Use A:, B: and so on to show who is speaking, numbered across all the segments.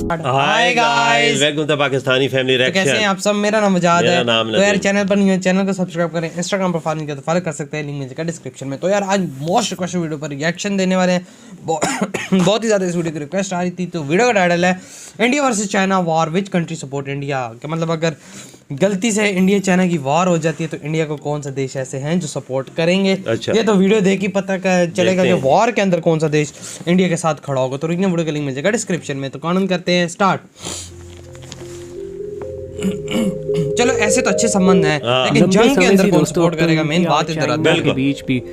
A: Hi guys, welcome to Pakistani family reaction.
B: कैसे हैं आप सब? मेरा नाम आजाद है। तो यार चैनल पर नहीं है, चैनल को सब्सक्राइब करें। इंस्टाग्राम पर फॉलो नहीं किया तो फॉलो कर सकते हैं, लिंक नीचे का डिस्क्रिप्शन में। तो यार आज मोस्ट रिक्वेस्टेड वीडियो पर रिएक्शन देने वाले हैं। बहुत ही ज़्यादा इस वीडियो की रिक्वेस्ट आ रही थी। तो वीडियो का टाइटल है India versus China war, which country support India. क्या मतलब अगर गलती से इंडिया चाइना की वॉर हो जाती है तो इंडिया को कौन सा देश ऐसे हैं जो सपोर्ट करेंगे।
A: अच्छा।
B: ये तो वीडियो देख ही पता चलेगा कि वॉर के अंदर कौन सा देश इंडिया के साथ खड़ा होगा। तो वीडियो का लिंक मिल जाएगा डिस्क्रिप्शन में। तो कानून करते हैं स्टार्ट। चलो ऐसे तो अच्छे संबंध हैं, लेकिन जंग के अंदर कौन सपोर्ट करेगा, मेन बात इधर आती है।
C: के बीच भी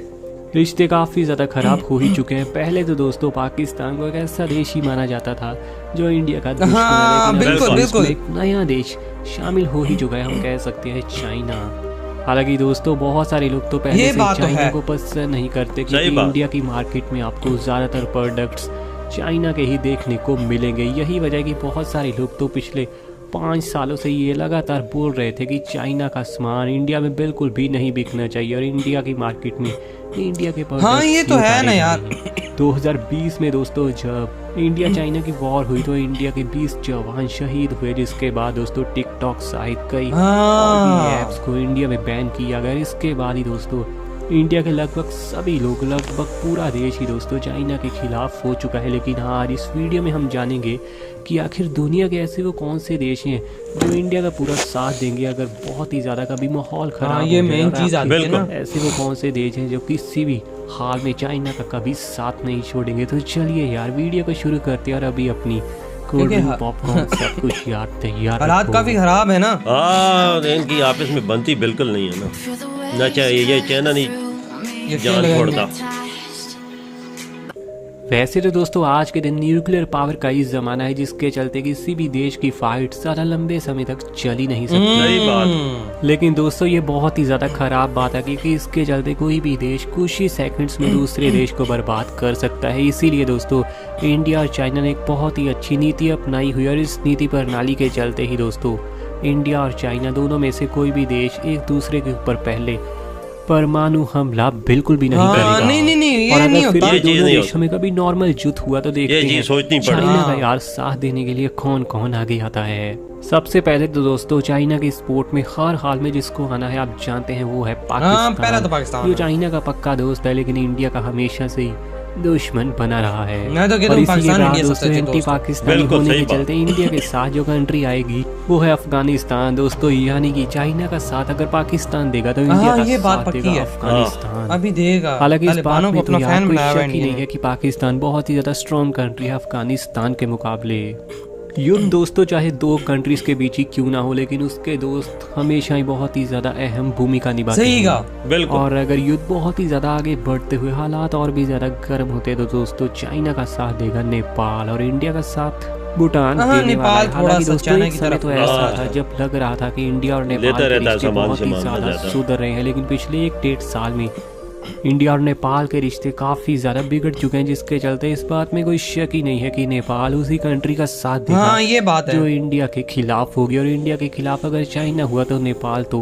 C: रिश्ते काफ़ी ज़्यादा ख़राब हो ही चुके हैं। पहले तो दोस्तों पाकिस्तान को एक ऐसा देश ही माना जाता था जो इंडिया का दुश्मन है, लेकिन बिल्कुल एक नया देश शामिल हो ही चुका है, हम कह सकते हैं चाइना। हालांकि दोस्तों बहुत सारे लोग तो पहले से चाइना को पसंद नहीं करते क्योंकि इंडिया की मार्केट में आपको ज़्यादातर प्रोडक्ट्स चाइना के ही देखने को मिलेंगे। यही वजह कि बहुत सारे लोग तो पिछले 5 सालों से ये लगातार बोल रहे थे कि चाइना का सामान इंडिया में बिल्कुल भी नहीं बिकना चाहिए और इंडिया की मार्केट में इंडिया के
B: हाँ ये तो है ना यार।
C: 2020 में दोस्तों जब इंडिया चाइना की वॉर हुई तो इंडिया के 20 जवान शहीद हुए, जिसके बाद दोस्तों टिकटॉक सहित कई ऐप्स को इंडिया में बैन किया गया। इसके बाद ही दोस्तों इंडिया के लगभग सभी लोग, लगभग पूरा देश ही दोस्तों चाइना के खिलाफ हो चुका है। लेकिन आज इस वीडियो में हम जानेंगे कि आखिर दुनिया के ऐसे वो कौन से देश हैं जो इंडिया का पूरा साथ देंगे अगर बहुत ही ज़्यादा कभी माहौल खराब
B: ये मेन चीज़ आती है ना।
C: ऐसे वो कौन से देश हैं जो किसी भी हाल में चाइना का कभी साथ नहीं छोड़ेंगे। तो चलिए यार वीडियो को शुरू करते हैं और अभी अपनी पॉपकॉर्न सब कुछ यार तैयार।
B: हालात काफी खराब है ना।
A: इनकी आपस में बनती बिल्कुल नहीं है ना चाहिए ये चाइना नहीं जान छोड़ता।
C: वैसे तो दोस्तों आज के दिन न्यूक्लियर पावर का ही जमाना है, जिसके चलते किसी भी देश की फाइट ज़्यादा लंबे समय तक चल ही नहीं सकती।
A: सही बात।
C: लेकिन दोस्तों ये बहुत ही ज़्यादा खराब बात है क्योंकि इसके चलते कोई भी देश कुछ ही सेकंड्स में दूसरे देश को बर्बाद कर सकता है। इसीलिए दोस्तों इंडिया और चाइना ने एक बहुत ही अच्छी नीति अपनाई हुई और इस नीति प्रणाली के चलते ही दोस्तों इंडिया और चाइना दोनों में से कोई भी देश एक दूसरे के ऊपर पहले परमाणु हमला बिल्कुल भी नहीं करेगा।
B: नहीं,
C: और अगर फिर
A: ये
C: दोनों देशों में कभी नॉर्मल युद्ध हुआ तो देखते हैं चाइना का यार साथ देने के लिए कौन कौन आगे आता है। सबसे पहले तो दोस्तों चाइना के स्पोर्ट में हर हाल में जिसको आना है आप जानते हैं वो है पाकिस्तान।
B: पहला तो पाकिस्तान
C: जो चाइना का पक्का दोस्त है लेकिन इंडिया का हमेशा से ही दुश्मन बना रहा है।
B: मैं तो कहता हूं पाकिस्तान इंडिया सबसे अच्छे
C: एंटी पाकिस्तानी होने के चलते इंडिया के साथ जो कंट्री आएगी वो है अफगानिस्तान दोस्तों। यानी कि चाइना का साथ अगर पाकिस्तान देगा तो इंडिया का साथ देगा अफगानिस्तान
B: अभी देगा।
C: हालांकि इस बात में तो यार कोई शक ही नहीं है कि पाकिस्तान बहुत ही ज्यादा स्ट्रॉन्ग कंट्री है अफगानिस्तान के मुकाबले। युद्ध दोस्तों चाहे दो कंट्रीज के बीच ही क्यों ना हो लेकिन उसके दोस्त हमेशा ही बहुत ही ज्यादा अहम भूमिका निभाते हैं। और अगर युद्ध बहुत ही ज्यादा आगे बढ़ते हुए हालात और भी ज्यादा गर्म होते तो दोस्तों चाइना का साथ देगा नेपाल और इंडिया का साथ भूटान देने वाला है। हालांकि दोस्तों एक समय तो ऐसा था जब लग रहा था कि इंडिया और नेपाल के रिश्ते बहुत ही ज्यादा सुधर रहे हैं, लेकिन पिछले 1-1.5 साल में इंडिया और नेपाल के रिश्ते काफ़ी ज़्यादा बिगड़ चुके हैं, जिसके चलते इस बात में कोई शक ही नहीं है कि नेपाल उसी कंट्री का साथ देगा
B: ये बात है जो
C: इंडिया के खिलाफ होगी। और इंडिया के खिलाफ अगर चाइना हुआ तो नेपाल तो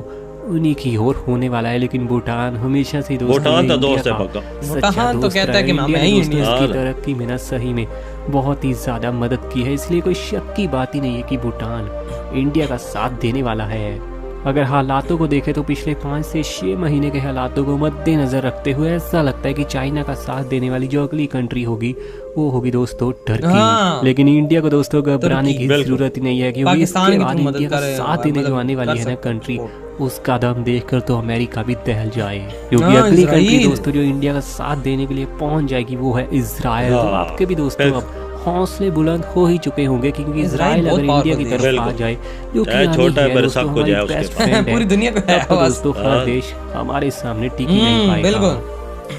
C: उन्हीं की ओर होने वाला है। लेकिन भूटान हमेशा से
A: भूटान तो दोस्त है पक्का।
C: भूटान तो कहता है कि मैं ही इसकी तरक्की में ना सही में बहुत ही ज़्यादा मदद की है, इसलिए कोई शक की बात ही नहीं है कि भूटान इंडिया का साथ देने वाला है। अगर हालातों को देखें तो पिछले 5 से 6 महीने के हालातों को मद्देनजर रखते हुए ऐसा लगता है कि चाइना का साथ देने वाली जो अगली कंट्री होगी वो होगी दोस्तों टर्की। लेकिन इंडिया को दोस्तों घबराने की जरूरत ही नहीं है क्योंकि इसके बाद इंडिया का साथ देने जो आने वाली है ना कंट्री, उसका दम देखकर तो अमेरिका भी दहल जाए। क्योंकि अगली कंट्री दोस्तों जो इंडिया का साथ देने के लिए पहुंच जाएगी वो है इजराइल। तो आपके भी दोस्तों अब हौसले बुलंद हो ही चुके होंगे क्योंकि इजराइल अगर इंडिया की तरफ आ जाए जो कि छोटा है सब कुछ है उसके पूरी दुनिया को दोस्तों हर देश हमारे सामने टिकी नहीं पाएगा।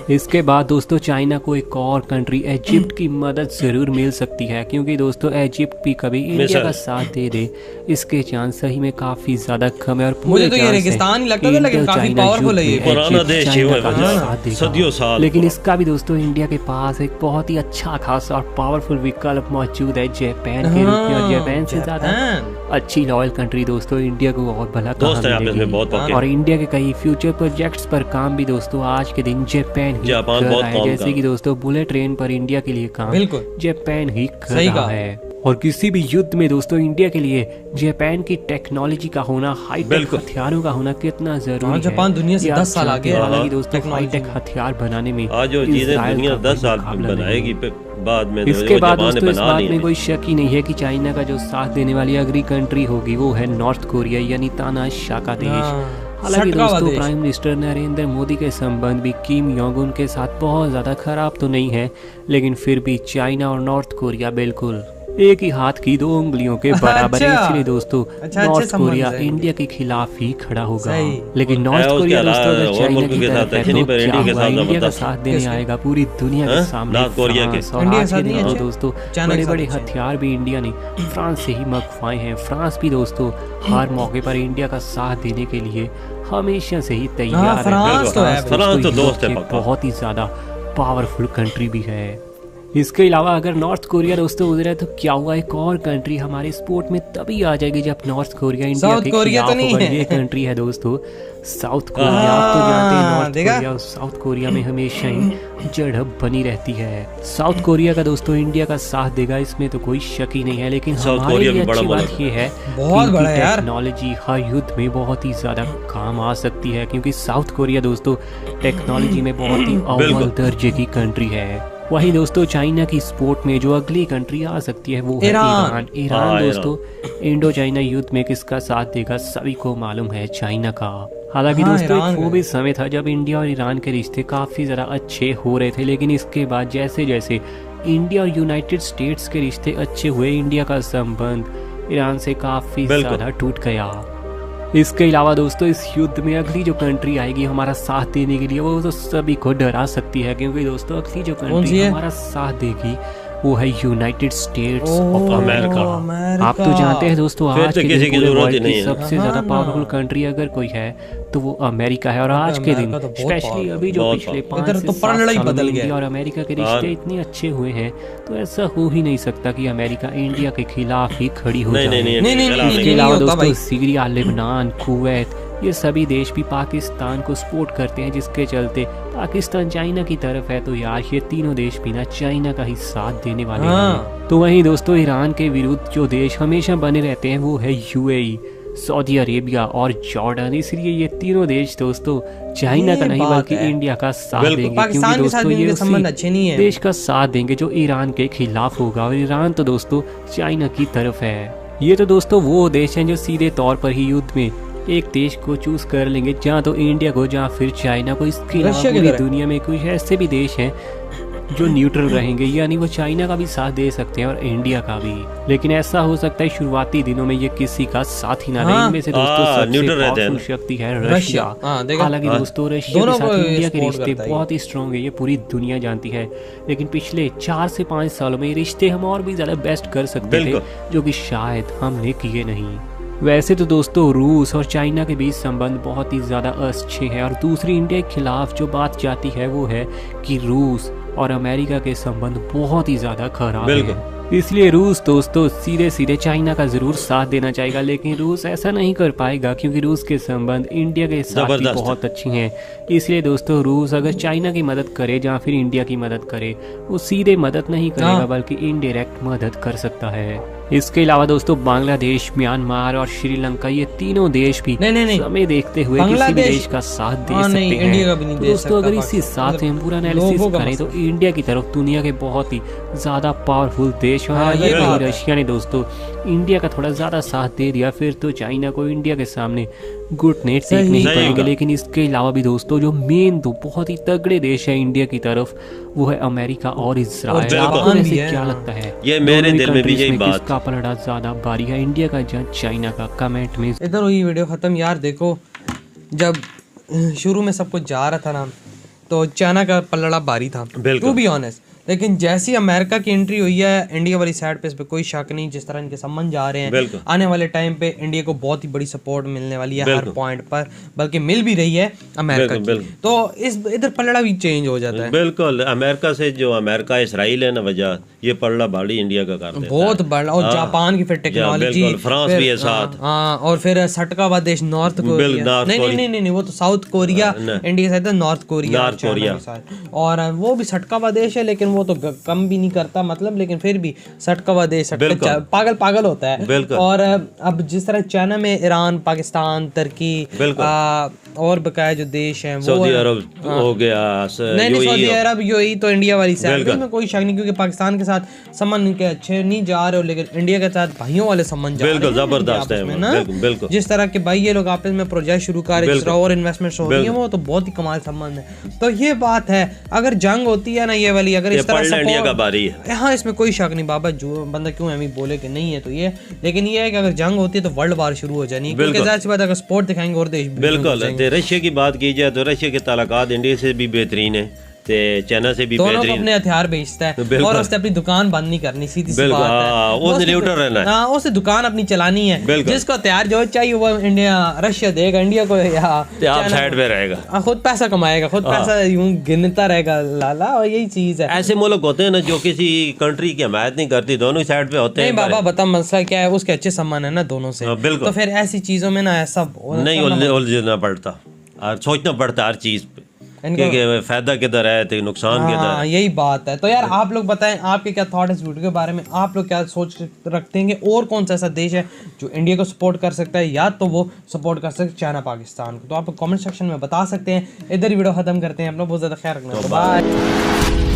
C: इसके बाद दोस्तों चाइना को एक और कंट्री इजिप्ट की मदद जरूर मिल सकती है क्योंकि दोस्तों इजिप्ट भी कभी इंडिया का साथ दे दे इसके चांस सही में काफी ज्यादा कम है। और
B: मुझे तो ये रेगिस्तान ही लगता था लेकिन काफी पावरफुल है ये
A: पुराना देश है सदियों साल।
C: लेकिन इसका भी दोस्तों इंडिया के पास एक बहुत ही अच्छा खासा और पावरफुल विकल्प मौजूद है जापान के रूप में। और जापान से ज्यादा अच्छी लॉयल कंट्री दोस्तों इंडिया को और भला और इंडिया के कई फ्यूचर प्रोजेक्ट्स पर काम भी दोस्तों आज के दिन जापान बहुत काम जैसे कि दोस्तों बुलेट ट्रेन पर इंडिया के लिए काम जापान ही कर रहा है। और किसी भी युद्ध में दोस्तों इंडिया के लिए जापान की टेक्नोलॉजी का होना, हाईटेक हथियारों का होना कितना जरूरी है।
B: जापान दुनिया से 10 साल आगे है।
C: हालांकि दोस्तों हाईटेक हथियार बनाने में
A: आज जो चीजें दुनिया 10 साल बनाएगी बाद में,
C: इसके बाद दोस्तों इस बात में कोई शक ही नहीं है कि चाइना का जो साथ देने वाली अगली कंट्री होगी वो है नॉर्थ कोरिया यानी तानाशाह का देश। हालांकि दोस्तों प्राइम मिनिस्टर नरेंद्र मोदी के संबंध भी किम जोंग उन के साथ बहुत ज़्यादा खराब तो नहीं है, लेकिन फिर भी चाइना और नॉर्थ कोरिया बिल्कुल एक ही हाथ की दो उंगलियों के बराबर है। इसलिए दोस्तों नॉर्थ कोरिया इंडिया के खिलाफ ही खड़ा होगा। लेकिन नॉर्थ कोरिया दोस्तों अगर चाइना की तरफ है तो क्या हुआ, इंडिया का साथ देने आएगा पूरी दुनिया के सामने। और आज के दिन तो दोस्तों बड़े बड़े हथियार भी इंडिया ने फ्रांस से ही मंगवाए हैं। फ्रांस भी दोस्तों हर मौके पर इंडिया का साथ देने के लिए हमेशा से ही तैयार है।
A: फ्रांस तो दोस्त है,
C: बहुत ही ज्यादा पावरफुल कंट्री भी है। इसके अलावा अगर नॉर्थ कोरिया दोस्तों उधर है तो क्या हुआ, एक और कंट्री हमारे स्पोर्ट में तभी आ जाएगी जब नॉर्थ कोरिया इंडिया के खिलाफ होगा। ये कंट्री है दोस्तों साउथ कोरिया। आप तो जानते हैं नॉर्थ कोरिया और साउथ कोरिया में हमेशा ही झड़प बनी रहती है। साउथ कोरिया का दोस्तों इंडिया का साथ देगा, इसमें तो कोई शक ही नहीं है। लेकिन हमारे लिए अच्छी बात ये है कि टेक्नोलॉजी हर युद्ध में बहुत ही ज्यादा काम आ सकती है, क्योंकि साउथ कोरिया दोस्तों टेक्नोलॉजी में बहुत ही अव्वल दर्जे की कंट्री है। वही दोस्तों चाइना की स्पोर्ट में जो अगली कंट्री आ सकती है वो है ईरान। ईरान दोस्तों इंडो चाइना युद्ध में किसका साथ देगा सभी को मालूम है, चाइना का। हालांकि दोस्तों एक वो भी समय था जब इंडिया और ईरान के रिश्ते काफी ज्यादा अच्छे हो रहे थे, लेकिन इसके बाद जैसे जैसे इंडिया और यूनाइटेड स्टेट्स के रिश्ते अच्छे हुए, इंडिया का संबंध ईरान से काफी ज्यादा टूट गया। इसके अलावा दोस्तों इस युद्ध में अगली जो कंट्री आएगी हमारा साथ देने के लिए वो तो सभी को डरा सकती है, क्योंकि दोस्तों अगली जो कंट्री हमारा साथ देगी वो है यूनाइटेड स्टेट्स ऑफ अमेरिका। आप तो जानते हैं दोस्तों आज के दिन पूरे वर्ल्ड की सबसे ज्यादा पावरफुल कंट्री अगर कोई है तो वो अमेरिका है। और आज के दिन स्पेशली अभी जो पिछले 5 से 7 साल में इंडिया और अमेरिका के रिश्ते इतने अच्छे हुए हैं, तो ऐसा हो ही नहीं सकता कि अमेरिका इंडिया के खिलाफ ही खड़ी हो जाए। इसके अलावा दोस्तों सीरिया, लेबनान, कुवैत ये सभी देश भी पाकिस्तान को सपोर्ट करते हैं, जिसके चलते पाकिस्तान चाइना की तरफ है। तो यार ये तीनों देश भी ना चाइना का ही साथ देने वाले हैं। तो वहीं दोस्तों ईरान के विरुद्ध जो देश हमेशा बने रहते हैं वो है यूएई, सऊदी अरेबिया और जॉर्डन। इसलिए ये तीनों देश दोस्तों चाइना का नहीं बल्कि इंडिया का साथ देंगे, क्योंकि दोस्तों ये उसी देश का साथ देंगे जो ईरान के खिलाफ होगा। और ईरान तो दोस्तों चाइना की तरफ है। ये तो दोस्तों वो देश हैं जो सीधे तौर पर ही युद्ध में एक देश को चूज कर लेंगे, जहाँ तो इंडिया को जहाँ फिर चाइना को। इसके अलावा पूरी दुनिया में कुछ ऐसे भी देश हैं जो न्यूट्रल रहेंगे, यानी वो चाइना का भी साथ दे सकते हैं और इंडिया का भी। लेकिन ऐसा हो सकता है शुरुआती दिनों में ये किसी का साथ ही ना रहे। इनमें से दोस्तों सबसे पावरफुल शक्ति है रशिया। हालांकि दोस्तों रशिया के साथ इंडिया के रिश्ते बहुत ही स्ट्रॉन्ग है, ये पूरी दुनिया जानती है। लेकिन पिछले 4 से 5 सालों में ये रिश्ते हम और भी ज्यादा बेस्ट कर सकते थे, जो कि शायद हमने किए नहीं। वैसे तो दोस्तों रूस और चाइना के बीच संबंध बहुत ही ज़्यादा अच्छे हैं, और दूसरी इंडिया के खिलाफ जो बात जाती है वो है कि रूस और अमेरिका के संबंध बहुत ही ज़्यादा खराब है। इसलिए रूस दोस्तों सीधे सीधे चाइना का जरूर साथ देना चाहेगा, लेकिन रूस ऐसा नहीं कर पाएगा क्योंकि रूस के संबंध इंडिया के साथ भी बहुत अच्छे हैं। इसलिए दोस्तों रूस अगर चाइना की मदद करे या फिर इंडिया की मदद करे, वो सीधे मदद नहीं करेगा बल्कि इनडायरेक्ट मदद कर सकता है। इसके अलावा दोस्तों बांग्लादेश, म्यांमार और श्रीलंका ये तीनों देश भी समय देखते हुए किसी भी देश का साथ दे सकते हैं। तो दोस्तों अगर इसी साथ में हम पूरा एनालिसिस करें तो इंडिया की तरफ दुनिया के बहुत ही ज्यादा पावरफुल देश है। अगर रशिया ने दोस्तों इंडिया का थोड़ा ज्यादा साथ दे दिया फिर तो चाइना को इंडिया के सामने घुटने टेकने ही पड़ेंगे। लेकिन इसके अलावा भी दोस्तों जो मेन दो बहुत ही तगड़े देश है इंडिया की तरफ वो है अमेरिका और इजराइल। आपको वैसे क्या लगता है,
A: ये मेरे दिल में भी यही बात,
C: किसका पलड़ा ज्यादा भारी है, इंडिया का या चाइना का? कमेंट में।
B: इधर हुई वीडियो खत्म। यार देखो जब शुरू में सब कुछ जा रहा था ना तो चाइना का पलड़ा भारी था, टू बी ऑनेस्ट। लेकिन जैसी अमेरिका की एंट्री हुई है इंडिया वाली साइड पे, इस पे कोई शक नहीं। जिस तरह इनके संबंध जा रहे हैं आने वाले टाइम पे इंडिया को बहुत ही बड़ी सपोर्ट मिलने वाली है हर पॉइंट पर, बल्कि मिल भी रही है अमेरिका की। तो इस इधर पलड़ा भी चेंज हो जाता है।
A: बिल्कुल अमेरिका से जो अमेरिका इसराइल है ना वजह, ये पलड़ा भारी इंडिया का कर देता है
B: बहुत बड़ा। और जापान की फिर टेक्नोलॉजी,
A: फ्रांस भी है साथ।
B: हाँ और फिर सटका हुआ देश नॉर्थ कोरिया, नहीं वो तो साउथ कोरिया इंडिया से नॉर्थ कोरिया, और वो भी सटका हुआ देश है लेकिन वो तो कम भी नहीं करता मतलब, लेकिन फिर भी सटका देश पागल पागल होता है। और अब जिस तरह चाइना में ईरान, पाकिस्तान, तुर्की और बकाया जो देश हैं वो
A: सऊदी अरब हो गया,
B: नहीं सऊदी अरब यूएई तो इंडिया वाली साइड में कोई शक नहीं, क्योंकि पाकिस्तान के साथ संबंध के अच्छे नहीं जा रहे हो, लेकिन इंडिया के साथ भाइयों वाले संबंध जा रहे हैं
A: जबरदस्त है
B: ना। जिस तरह के भाई ये लोग आपस में प्रोजेक्ट शुरू कर रहे हैं और इन्वेस्टमेंट हो रही है, वो तो बहुत ही कमाल संबंध है। तो ये बात है, अगर जंग होती है ना ये वाली, अगर इस तरह
A: इंडिया का बारी है,
B: हाँ इसमें कोई शक नहीं बाबा, जो बंदा क्यों अभी बोले कि नहीं है तो ये, लेकिन ये है कि अगर जंग होती है तो वर्ल्ड वार शुरू हो जानी, क्योंकि जाहिर सी बात अगर स्पोर्ट दिखाएंगे और देश
A: बिल्कुल। रशिया की बात की जाए तो रशिया के ताल्लुकात इंडिया से भी बेहतरीन है, ते चाइना से भी बेहतरीन,
B: दोनों अपने हथियार बेचता है और उसने अपनी दुकान बंद नहीं करनी, सीधी सी बात है,
A: उसने न्यूट्रल रहना है,
B: हाँ उसने दुकान अपनी चलानी है, जिसको हथियार जो चाहिए वो इंडिया रशिया देगा, इंडिया को आप
A: साइड पे रहेगा,
B: खुद पैसा कमाएगा, खुद पैसा यूं गिनता रहेगा लाला, और यही चीज है।
A: ऐसे मुल्क होते हैं ना जो किसी कंट्री की हमायत नहीं करती, दोनों साइड पे होते हैं।
B: नहीं बाबा बता मसला क्या है, उसके अच्छे सम्मान है ना दोनों से, तो फिर ऐसी चीजों में ना ऐसा
A: नहीं उलझना पड़ता और सोचना पड़ता हर चीज पे कि फायदा किधर है तो नुकसान किधर है,
B: यही बात है। तो यार आप लोग बताएं आपके क्या थॉट है इस वीडियो के बारे में, आप लोग क्या सोच रखते हैं और कौन सा ऐसा देश है जो इंडिया को सपोर्ट कर सकता है, या तो वो सपोर्ट कर सकता है चाइना पाकिस्तान को, तो आप कमेंट सेक्शन में बता सकते हैं। इधर ही वीडियो खत्म करते हैं, अपना बहुत ज़्यादा ख्याल रखना, बाय।